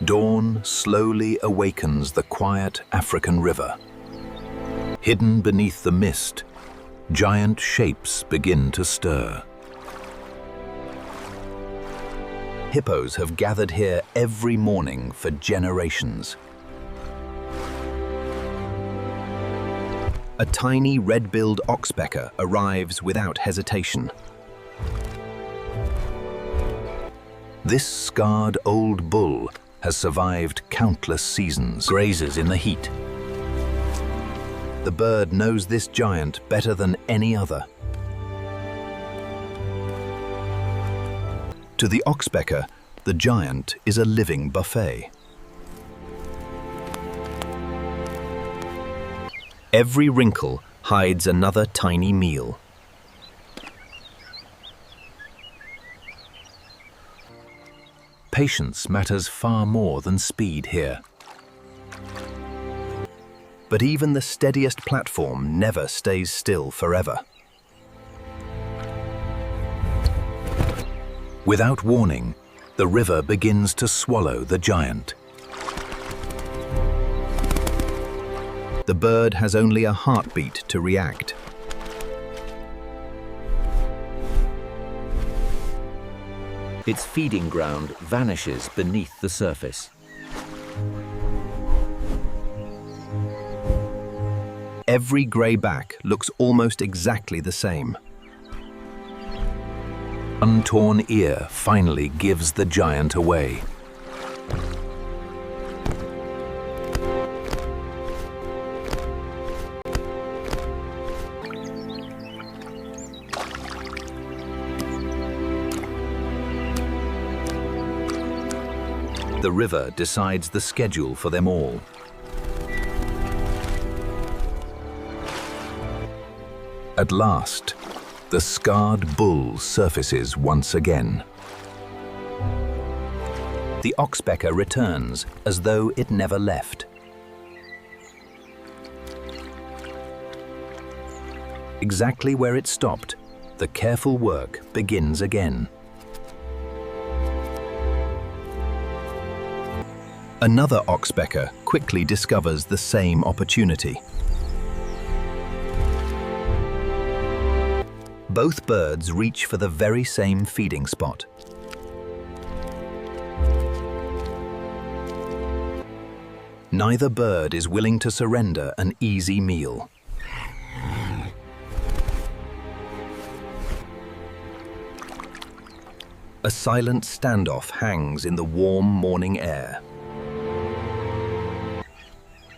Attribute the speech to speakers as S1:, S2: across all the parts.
S1: Dawn slowly awakens the quiet African river. Hidden beneath the mist, giant shapes begin to stir. Hippos have gathered here every morning for generations. A tiny red-billed oxpecker arrives without hesitation. This scarred old bull has survived countless seasons, grazes in the heat. The bird knows this giant better than any other. To the oxpecker, the giant is a living buffet. Every wrinkle hides another tiny meal. Patience matters far more than speed here. But even the steadiest platform never stays still forever. Without warning, the river begins to swallow the giant. The bird has only a heartbeat to react. Its feeding ground vanishes beneath the surface. Every grey back looks almost exactly the same. One torn ear finally gives the giant away. The river decides the schedule for them all. At last, the scarred bull surfaces once again. The oxpecker returns as though it never left. Exactly where it stopped, the careful work begins again. Another oxpecker quickly discovers the same opportunity. Both birds reach for the very same feeding spot. Neither bird is willing to surrender an easy meal. A silent standoff hangs in the warm morning air.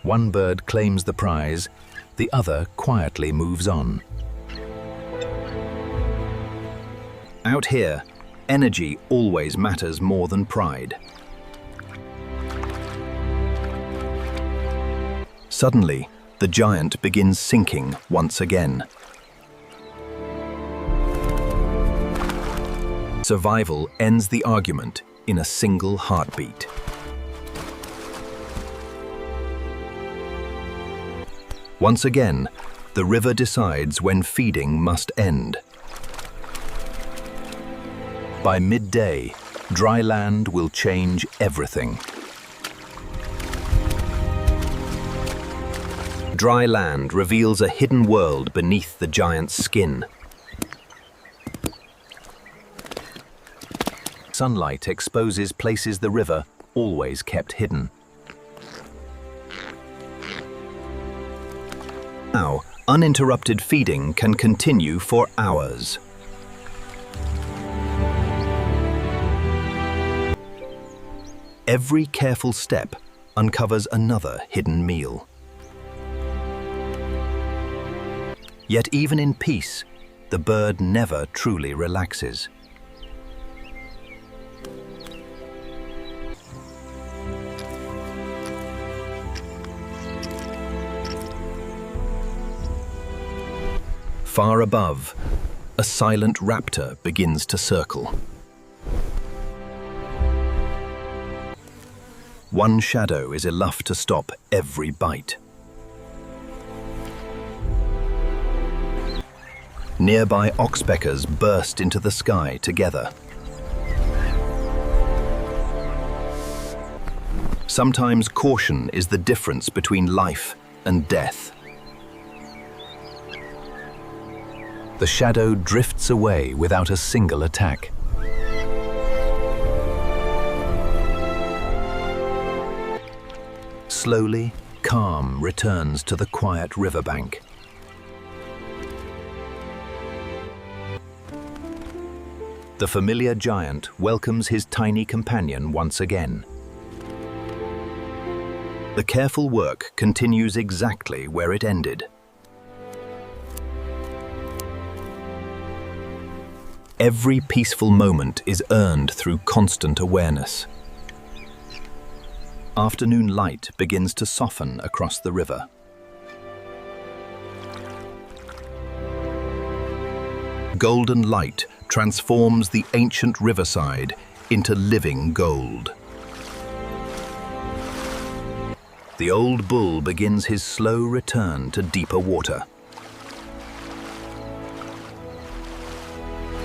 S1: One bird claims the prize, the other quietly moves on. Out here, energy always matters more than pride. Suddenly, the giant begins sinking once again. Survival ends the argument in a single heartbeat. Once again, the river decides when feeding must end. By midday, dry land will change everything. Dry land reveals a hidden world beneath the giant's skin. Sunlight exposes places the river always kept hidden. Now, uninterrupted feeding can continue for hours. Every careful step uncovers another hidden meal. Yet even in peace, the bird never truly relaxes. Far above, a silent raptor begins to circle. One shadow is enough to stop every bite. Nearby oxpeckers burst into the sky together. Sometimes caution is the difference between life and death. The shadow drifts away without a single attack. Slowly, calm returns to the quiet riverbank. The familiar giant welcomes his tiny companion once again. The careful work continues exactly where it ended. Every peaceful moment is earned through constant awareness. Afternoon light begins to soften across the river. Golden light transforms the ancient riverside into living gold. The old bull begins his slow return to deeper water.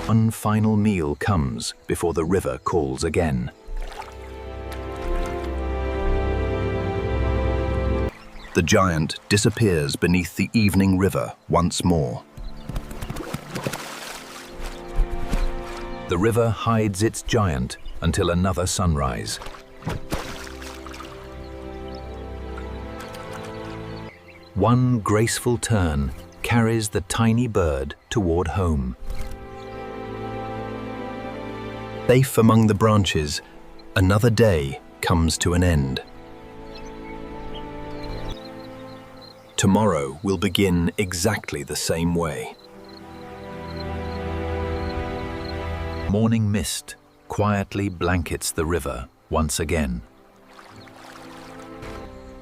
S1: One final meal comes before the river calls again. The giant disappears beneath the evening river once more. The river hides its giant until another sunrise. One graceful turn carries the tiny bird toward home. Safe among the branches, another day comes to an end. Tomorrow will begin exactly the same way. Morning mist quietly blankets the river once again.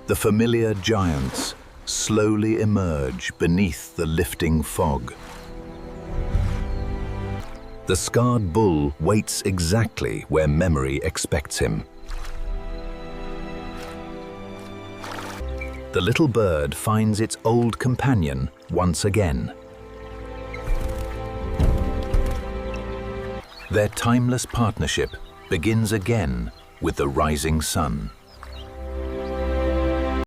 S1: The familiar giants slowly emerge beneath the lifting fog. The scarred bull waits exactly where memory expects him. The little bird finds its old companion once again. Their timeless partnership begins again with the rising sun.